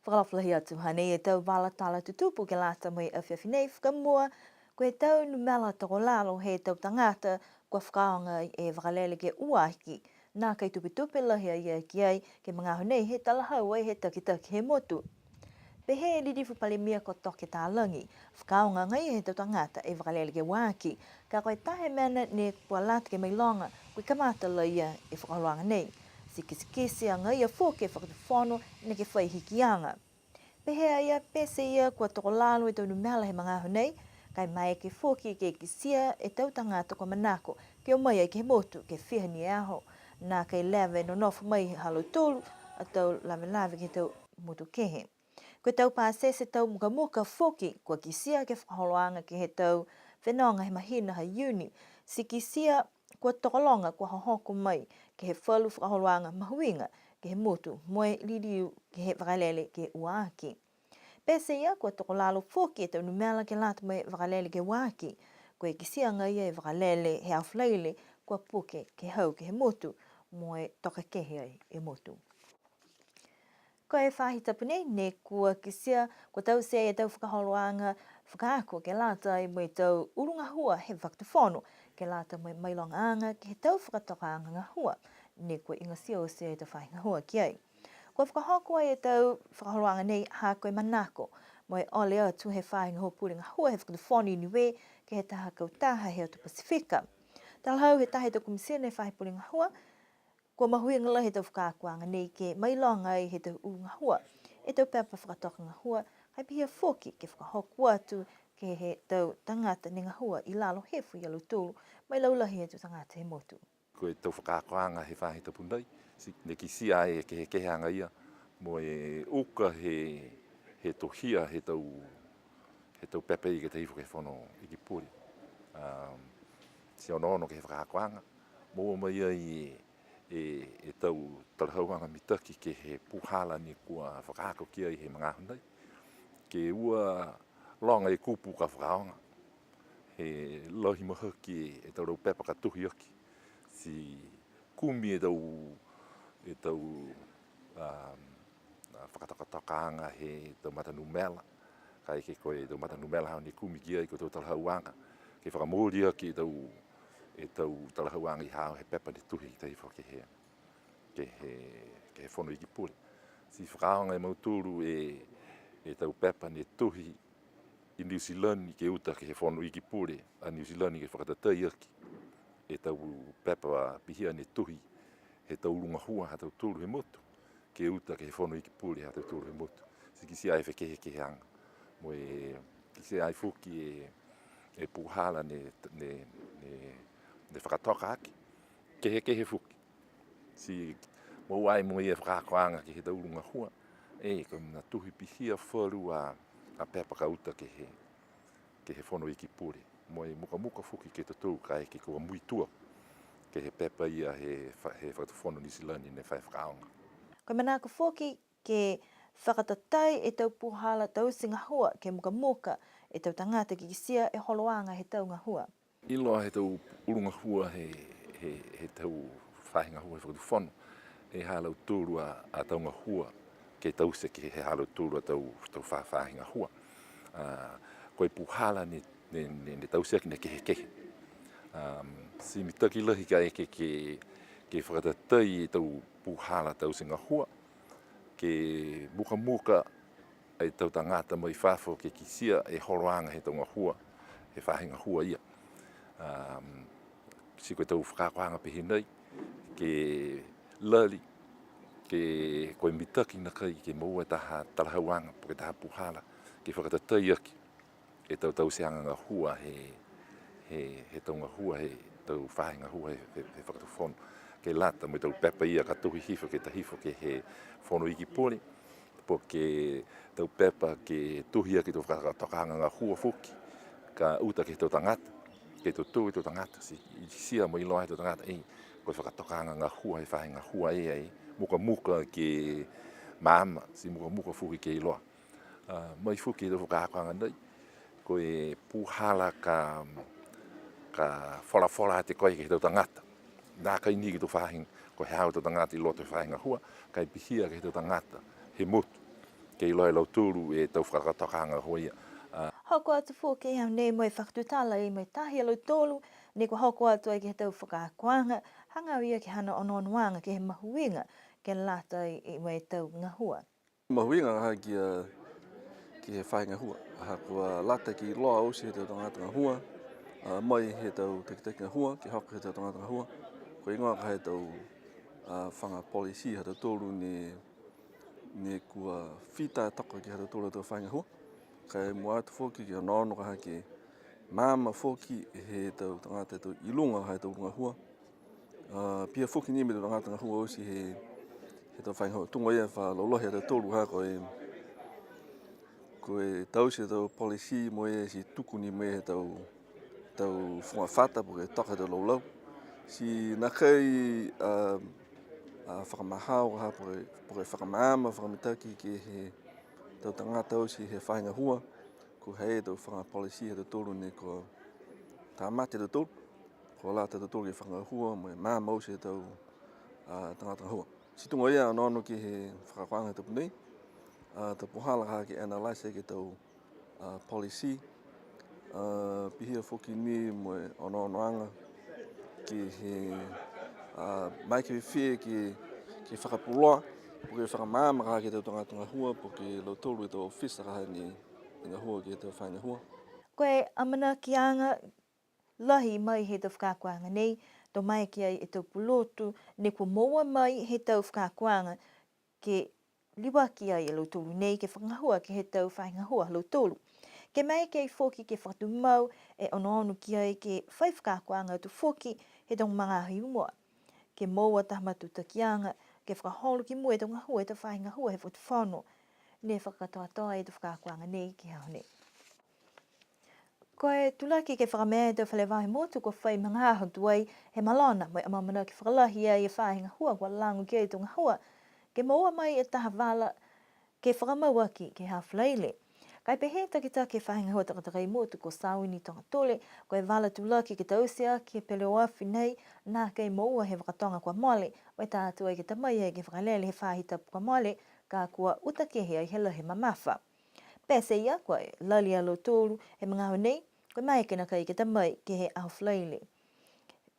whakalawhalahi atu hane e tau wala tala tutupu ke lata mai awhiawhinei whakamua, koe tau numela toko lalo he tau tangata kua whakaonga e wakalele ke uahiki, nā kei tupi lahia ia ki ai ke mga honei he talahau ai he taki he motu. Pe he ridifu pale mia ko toke tā langi, whakaonga ngai he tau tangata e wakalele ke waki, ka koe tahe mena ne kua lata ke mailonga, koe kamata la ia e whakaroanga nei. Sikisi a ngai a fōke whakatuwhono ne ke whaihikianga. Pehea ia pese ia kua toko lalo e tau numela he mga honei, kai mai ke fōki ke kisia e tau tangata kua manako, ke o mai ai ke motu ke whihani e aho, nā kei lewe no nofu mai halo tolu, a tau lawe ke tau motu kehe. Koe tau pāsese tau muka fōki kua kisia ke whakaholoanga ke he tau whenonga he mahina ha uni, si kisia kua tokolonga kua hohoko mai ke he whalu whakaholoanga mahuinga ke he motu moe liriu ke he wakalele ke uaki. Pese ia kua tokolalo fōki e tau numela ke lata mai wakalele ke uaki, koe kisia ngai e wakalele he awhleile kua puke ke hau ke he motu moe toka kehe ai e motu. Ko e whahitapu nei, ne kua kisia, kua tau se e tau whakaholoanga whakaako ke lata i mai tau urunga hua he whakatuwhono, ke lata mai mailonga anga ke he tau whakatoka anga ngā hua, ne kua inga sia o se e tau whahinga hua ki ai. Kua whakahoko ai e tau whakaholoanga nei ha koe manako, mai ole atu he whahinga hua puri ngā hua he whakatuwhono i niwe ke he taha kautaha he atu Pasifika. Talhau he tahe tau kumisene whahi puri ngā hua, kua mahuinga la he tau whakakoanga nei ke mailonga ai he tau urunga hua. E tau pepa whakatoka ngā hua, hai pihia whoki ke whakahoko atu ke he tau tangata ni ngā hua i lalo hefu i alu tūru, mai laulahi he tau tangata he motu. Koe tau whakakoanga he whahitapu nei, ne kisia e ke he keheanga ia, mo e uka he tohia he tau pepe i ke te hifu ke whono i ki puri. Si ono ke he whakakoanga, mo mai ia e tau talahauanga mitaki ke he puhala ni kua whakaako kia i he mga hunai. Ke ua longa e kupu ka whakaonga. He lohi mahaki e tau rau pepa ka tuhi aki. Si kumi e tau whakatokatokaanga he tau matanumela. Kai ke koe tau matanumela hao ni kumi kia i ko tau talahauanga. Ke whakamori aki e tau talahauanga i hao he pepa ni tuhi i taiwha ke he whono i ki puri. Si whakaonga e mauturu e tau pepa ni tuhi i New Zealand ke uta ke he whono i ki puri. A New Zealand ke whakatatai aki. E tau pepa pihia ni tuhi he tau urunga hua ha tau tūru he motu. Ke uta ke he whono i ki puri ha tau tūru he motu. Si kisi ai whekehe ke hanga. Mo kisi ai fuki e puhala ne whakatoka aki. Kehe fuki. Si mo ai mo ia whakakoanga ke he tau urunga hua. Ko mna tuhi pihia wharu a pepa ka uta ke he whono i ki puri. Mo muka fuki ke tatu kai ke kua muitua. Ke he pepa ia he whakatuwhono New Zealand ne whai whakaonga. Koe manako fuki ke whakatatai e tau puhala tau singa hua ke muka e tau tangata ki kisia e holoanga he tau ngā hua. Iloa he tau urunga hua he tau whahinga hua he whakatuwhono. E halau tūru a tau ngā hua ke tau se ke he halau tūru a tau whahinga hua. Koe puhala ne tau seki ne kehe. Si mitaki lahi ka e ke whakatatai e tau puhala tau singa hua. Ke muka e tau tangata mai whafo ke kisia e horoanga he tau ngā hua. He whahinga hua ia. Si koe tau whakakoanga pehi nei. Ke lali. Ke koe mitaki na kai ke maua taha talahauanga po ke taha puhala. Ke whakatatai aki. E tau seanga ngā hua he tau ngā hua he tau whahinga hua he whakatuwhono. Ke lata mai tau pepa ia ka tuhi hifo ke tahifo ke he whono i ki pori. Po ke tau pepa ke tuhi aki tau whakatokanga ngā hua fuki. Ka uta ke tau tangata. Ke tau tuhi tau tangata. Si sia mo iloa he tau tangata. Koe whakatokanga ngā hua he whahinga hua muka ke maama. Si muka fuki ke iloa. Mai fuki tau whakakoanga nei. Koe puhala ka whora te koe ke tau tangata. Nā kai ni ki tau whahinga, ko he hao tau tangata I loto whahinga hua, kai pihia ke tau tangata he motu. ke loe lau tūru e tau whakatokanga hoi. Hoko atu fōke iau nei moe whakatutala i mai tahi alo tolu, ne kua hoko atu ai ke he tau whakaakoanga, hanga ia ke hana onoanuanga ke he mahuinga ke lata i mai tau ngahua. Mahuinga ha ki he whainga hua. Ha kua lata ki loa ausi he tau tangata ngahua, mai he tau tekiteki ngahua, ki hoko he tau tangata ngahua. Ko ingoa ka he tau whanga polisi ha tau tolu ne kua whita taka ki ha tau tolu tau whainga hua. Kai mua atu fōki ki anono ka hake māma fōki he tau tangata tau ilunga ha tau ngahua. Pia fōki ni me tau tangata ngahua ausi he tau whainga hua. Tunga ia wha lolohi ha tau tolu ha koe tausi tau polisi mo e si tukuni me he tau whunga whata po ke taka tau laulau. Si nakai whakamahao ha po ke whakamaama whakamitaki ke he tau tangata ausi he whainga hua. Ko hei tau whanga polisi he tau tolu ne ko tā mate tau tolu. Ko la tau tolu ke whanga hua mo e māma ausi he tau tangata hua. Si tunga ia anono ki he whakakwanga tapu nei. Ta puhala ha ke analyse ke tau polisi. Pihia whoki ni mo e onoanga ki he mai ke whiwhia ke whakapuloa. Po ke whakamāma ka ke tau tangata hua po ke lau tolu e tau ofisa ka ni ngahua ki tau whainga hua. Koe amana ki anga lahi mai he tau whakakoanga nei, tau mai ki ai e tau pulotu, ne kua moa mai he tau whakakoanga ke liwa ki ai e lau tolu nei ke whangahua ke he tau whaingahua lau tolu. Ke mai ke ai whoki ke whakatumau e ono ki ai ke whai whakakoanga tu whoki he tau mangahi umua. Ke moa tahamatu takianga ke whakaholo ki mua e tau ngahua e tau whaingahua he whakatwhono. Ne whakatoa e tau whakakoanga nei ki hao nei. Koe tulaki ke whakamea tau whalewahi motu ko whai mga ahatu ai he malona mai amamana ke whakalahi ai e whahinga hua kua langu ki ai tunga hua. Ke maua mai e taha wala ke whakamauaki ke hawhleile. Kai pehe takita ke whahinga hua takatai motu ko sawini tonga tole koe wala tulaki ke tausia ke pelewafi nei nā kei maua he wakatonga kua mole wai tātu ai ke tamai ai ke whakalele he whahita kua mole ka kua utakehe ai he lahi mamafa. Pese ia koe lali alo tolu he mga nei koe mai ke na kai ke tamai ke he hawhleile.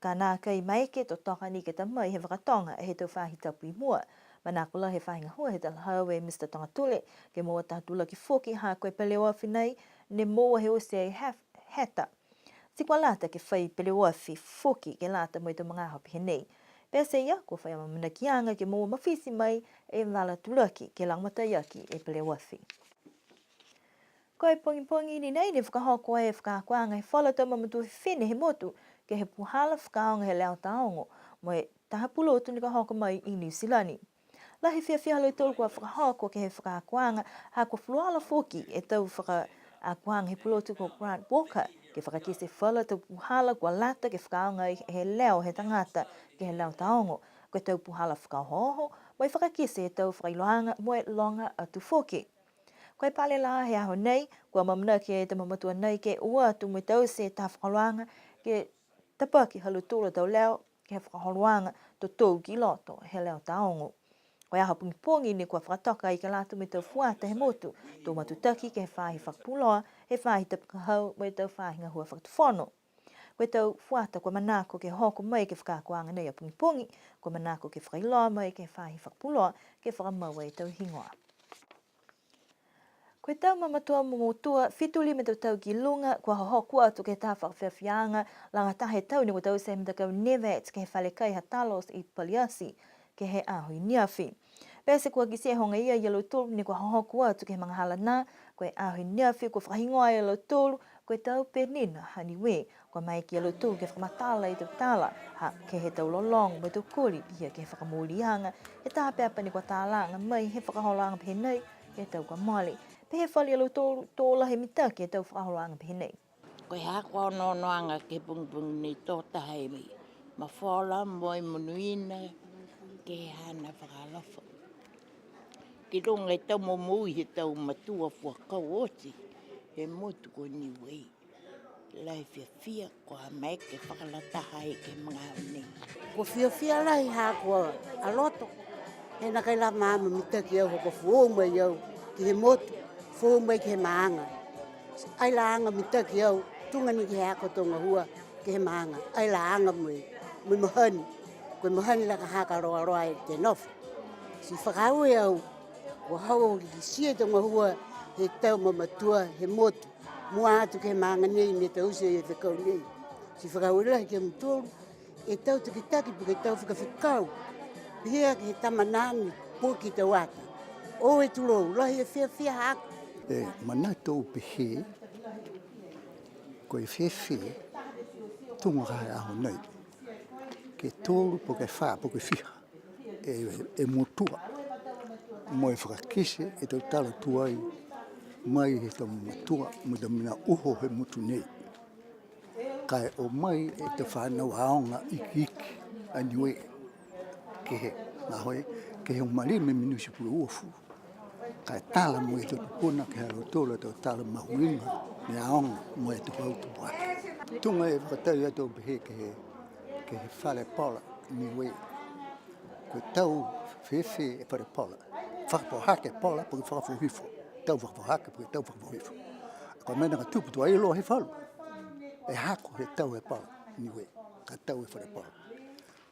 Ka nā kai mai ke to toka ni ke tamai he wakatonga e he tau whahita pui mua. Mana kula he whainga hua he tala hau e Mr. Tongatule, ke moa tātula ki whoki ha koe pelewafi nei, ne moa he ose ai heta. Si kua lata ke whai pelewafi whoki ke lata mo i tau mga hapi he nei. Pese ia, ko whai amamana ki anga ke moa mawhisi mai e wala tulaki ke langmata iaki e pelewafi. Koe pongi ni nei ne whakahoko e whakakoanga he whala tau mamatu he whine he motu ke he puhala whakaonga he leo taongo mo e tahapulotu ni ka hoko mai i New Zealand. Lahi whiawhia lau tolu kua whakahoko ke he whakakoanga ha kua fluala whoki e tau whakakoanga he pulotu ko Grant Walker ke whakakise whala tau puhala kua lata ke whakaonga he leo he tangata ke he leo taongo. Koe tau puhala whakahoho mo e whakakise he tau whakailoanga mo e longa atu whoki. Koe pale la he aho nei, kua mamana ki e te mamatua nei ke ua atu mo tau se ta whakaloanga ke tapaki halu tūra tau leo ke he whakaholoanga to tau ki loto he leo taongo. Koe aha pungi ni kua whakatoka i ka latu me tau fuata he motu, tō matutaki ke he whahi whakapuloa, he whahi tapakahau mo e tau whahinga hua whakatuwhono. Koe tau fuata kua manako ke hoko mai ke whakakoanga nei a pungi, kua manako ke whakailoa mai ke whahi whakapuloa ke whakamaua e tau hingoa. Koe tau mamatua momotua, whituli me tau ki lunga, kua hohoku atu ke tā whakawhiawhianga, langa tahe tau ni kua tau se me takau nevet ke he whalekai hatalos i Paliasi, ke he ahui niawhi. Pese kua kise honga ia i alo tolu ni kua hohoku atu ke he mga halana, koe ahui niawhi, kua whahingoa i alo tolu, koe tau penina haniwe, kua mai ki alo tolu ke whakamatala i tau tala, ha ke he tau lolong me tau kuri pia ke he whakamulianga, he tā peapa ni kua tālanga mai he whakaholoanga pehe nei, ke tau kua mali. Pehe whali alo tōla he mitaki e tau whakaholoanga pehe nei. Koe hako anoanga ke pungi nei tō tahai mi. Ma whala moi munuina ke hana whakalawha. Ki ronga e tau momui he tau matua whakau oti. He motu ko niwei. Lai whiawhia koa mai ke whakalataha e ke mga nei. Ko whiawhia lai hako aloto. He na kai la mama mitaki au hoko fuonga iau. ki he motu, fō mai ki he maanga. Ai la anga mi taki au, tunga ni ki he ako tonga hua ki he maanga. Ai la anga mui mahani. Koe mahani la ka haka roa roa e te nofu. Si whakaue au, wa hau ki sia tonga hua he tau mamatua he motu. Mua atu ke maanga nei me te usi e te kau nei. Si whakaue lahi ke mtoro, e tau te kitaki puke tau whakawhikau. Pia ki he tamanani po ki te wata. O e tulou, lahi e whia haka. E mana tau pehe, ko e whia tunga kai aho nei. Ke tōru po ke wha, po ke whiha. E motua. Mo e whakakise e tau tala tuai. Mai he tau matua, mo te mina uho he motu nei. Kai o mai e te whanau aonga iki a Niuean. Ke he, ngā hoi, ke he umari me minusi pura uofu. Kai tala mo e te tupuna ke haro tōla tau tala mahuinga me aonga mo e te pautu wake. Tunga e whakatau ato pehe ke he whare pola Niuean. Koe tau whewhe e whare pola. Whakapohake pola po ke whakapohifo. Tau whakapohake po ke tau whakapohifo. Koe mena ka tuputu ai loa he whalu. E hako he tau e pola Niuean. Ka tau e whare pola.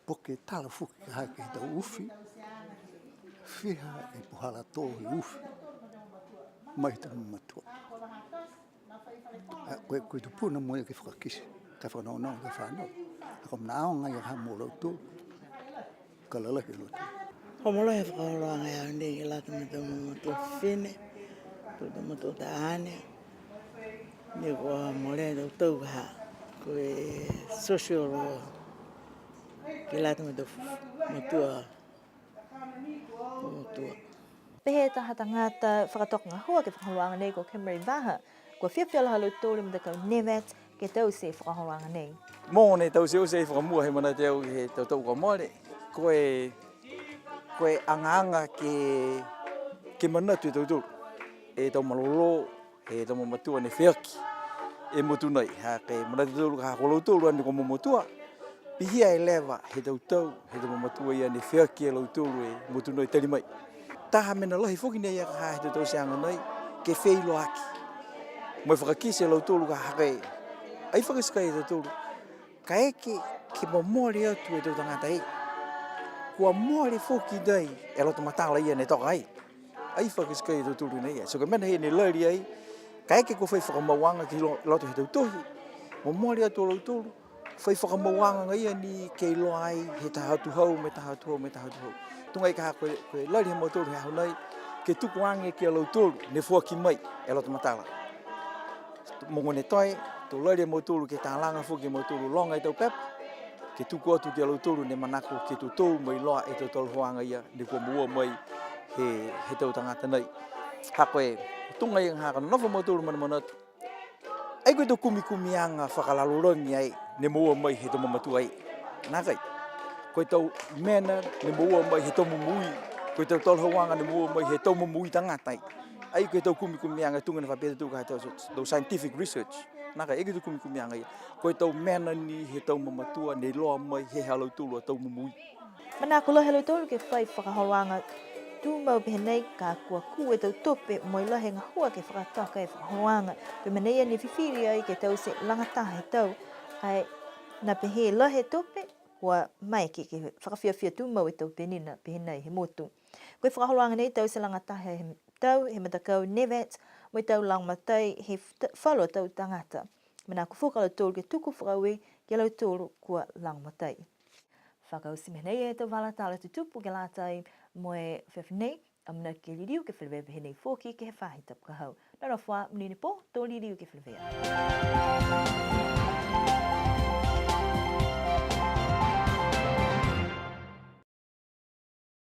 Po ke tala fuki ka hake he tau uwhi. Whiha e puhala tō he uwhi. Mai te matua. Koe tupuna mo e ke whakakisi. Ka whanau ke whanau. Ako mna aonga i ha mo lau tō. Ka lalahi lau tō. Ho molo he whakaroanga e au nei, e lata me tau matua whine, tau matua ta ane. Ni kua mole tau ha, koe social ke lata me tau matua. Pehe taha tangata whakatoka hua ke whakaroanga nei ko Kimberley Baha. Ko whiawhiala halu tōle me takau nevet ke tau se whakaroanga nei. Mō nei tau se o se whakamua he mana te au he tau ka mōre. Koe anga ke manatu e tau tōru. E tau malolo, e tau mamatua ne whiaki. E motu nei, ha ke manatu tōru ka hakolou tōru ane ko mamatua. Pihia e lewa he tau, he tau mamatua ia ne whiaki e lau tōru e motu nei tari mai. Taha mena lahi whoki nei a ka he tau se anga nei, ke whilo aki. Moi whakakise e lau tōru ka hake, ai whakaskai e tau tōru. Ka eke ke mamori atu e tau tangata e. Kua mori whoki nei e loto matala ia ne toka ai. Ai whakaskai e tau tōru nei e. So ka mena he ne lairi ai, ka eke ko whai whakamawanga ki loto he tau tohi. Mamori atu o lau tōru. Whai whakamawanga ia ni kei loa ai he tahatu hau, me tahatu hau, me tahatu hau. Tunga i ka koe lairi he motoru he hau nei, ke tuku ange ki a lau tōru, ne whuaki mai e loto matala. Mongone toi, tō lairi he motoru ke tālanga whuki motoru longa i tau pepa, ke tuku atu ki a lau tōru ne manako ke tō tōu mai loa e tō tolu hoanga ia, ne kua mua mai he tau tangata nei. Hakoe, tunga i ngā kano nofa motoru mana manatu. Ai koe tō kumi anga whakalalurangi ai, ne mua mai he tō mamatua ai. Nā kai, koe tau mena ne mua mai he tō mumui, koe tau tolu hoanga ne mua mai he tō mumui tangata ai. Ai koe tau kumi anga tunga na whapeta tūka he tau scientific research. Nā kai, eke tau kumi anga ia. Koe tau mena ni he tau mamatua, ne loa mai he halau tūlua tau mumui. Mana kula halu tōru ke whai whakaroanga tū mau pehe nei ka kua ku e tau tope mo i lahe ngā hua ke whakataka e whakaroanga. Pe maneia ni whiwhiri ai ke tau se langataha he tau. Ai na pehe lahe tope, hua mai ke whakawhiawhia tū mau e tau penina pehe nei he motu. Koe whakaroanga nei tau se langataha he tau, he matakau nevet, mo i tau langmatai he whalo tau tangata. Mana ku whukala tōru ke tuku whakaui ke lau tōru kua langmatai. Whakausi menei e tau walatala tu tupu ke lātai mo e whewhenei, amna ke liriu ke whelewewe he nei whoki ke he whahitap ka hau. Nara wha, mnini po, tō liriu ke wheleweha.